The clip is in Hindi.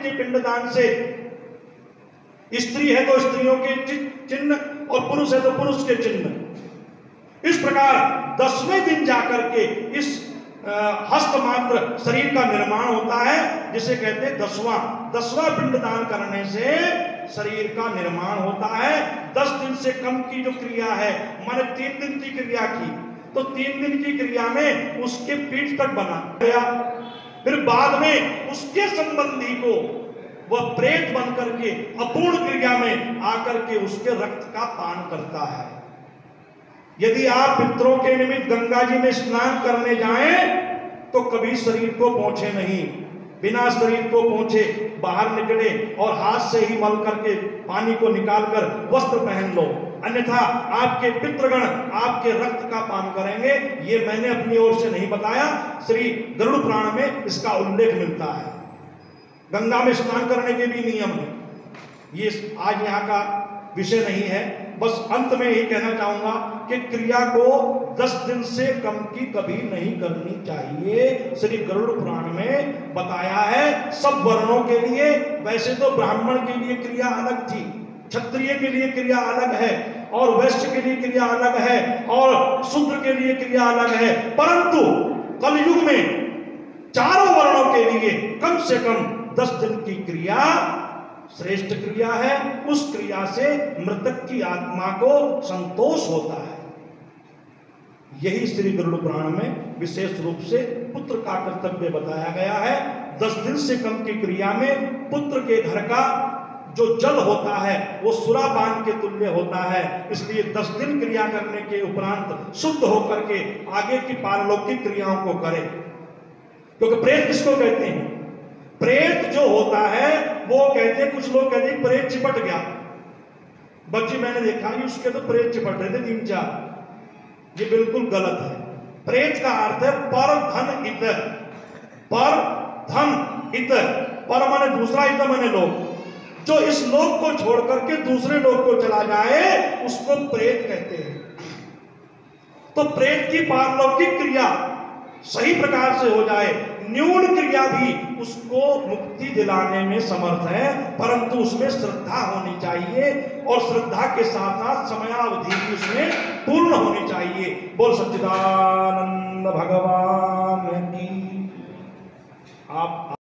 के पिंडदान से, स्त्री है तो स्त्रियों के चिन्ह और पुरुष है तो पुरुष के चिन्ह। इस प्रकार 10वें दिन जाकर के इस हस्तमात्र शरीर का निर्माण होता है, जिसे कहते हैं दसवां पिंडदान करने से शरीर का निर्माण होता है। 10 दिन से कम की जो क्रिया है, माने 3 दिन की क्रिया की, तो 3 दिन की क्रिया में उसके पीठ तक बना गया। फिर बाद में उसके संबंधी को वह प्रेत बन करके अपूर्ण क्रिया में आकर के उसके रक्त का पान करता है। यदि आप पितरों के निमित्त गंगा जी में स्नान करने जाएं तो कभी शरीर को पोंछे नहीं, बिना शरीर को पोंछे बाहर निकले और हाथ से ही मल करके पानी को निकालकर वस्त्र पहन लो, अन्यथा आपके पितृगण आपके रक्त का पान करेंगे। ये मैंने अपनी ओर से नहीं बताया, श्री गरुड़ पुराण में इसका उल्लेख मिलता है। गंगा में स्नान करने के भी नियम है, ये आज यहाँ का विषय नहीं है। बस अंत में यही कहना चाहूंगा कि क्रिया को 10 दिन से कम की कभी नहीं करनी चाहिए, श्री गरुड़ पुराण में बताया है। सब वर्णों के लिए, वैसे तो ब्राह्मण के लिए क्रिया अलग थी, क्षत्रिय के लिए क्रिया अलग है, और वैश्य के लिए क्रिया अलग है, और शूद्र के लिए क्रिया अलग है, परंतु कलयुग में चारों वर्णों के लिए कम से कम 10 दिन की क्रिया श्रेष्ठ क्रिया है। उस क्रिया से मृतक की आत्मा को संतोष होता है। यही श्री गरुड़ पुराण में विशेष रूप से पुत्र का कर्तव्य बताया गया है। 10 दिन से कम की क्रिया में पुत्र के घर का जो जल होता है वो सुरापान के तुल्य होता है। इसलिए 10 दिन क्रिया करने के उपरांत शुद्ध होकर के आगे की पारलौकिक क्रियाओं को करे। क्योंकि प्रेत किसको कहते हैं? प्रेत जो होता है वो कहते हैं, कुछ लोग कहते हैं प्रेत चिपट गया। बच्ची मैंने देखा कि उसके तो प्रेत चिपट रहे थे 3-4। ये बिल्कुल गलत है। प्रेत का अर्थ है पर धन इतर, पर धन इतर, पर माने दूसरा, इतर माने लोग। जो इस लोक को छोड़ करके दूसरे लोक को चला जाए उसको प्रेत कहते हैं। तो प्रेत की पारलौकिक क्रिया सही प्रकार से हो जाए, न्यून क्रिया भी उसको मुक्ति दिलाने में समर्थ है, परंतु उसमें श्रद्धा होनी चाहिए, और श्रद्धा के साथ साथ समयावधि भी उसमें पूर्ण होनी चाहिए। बोल सच्चिदानंद भगवान की। आप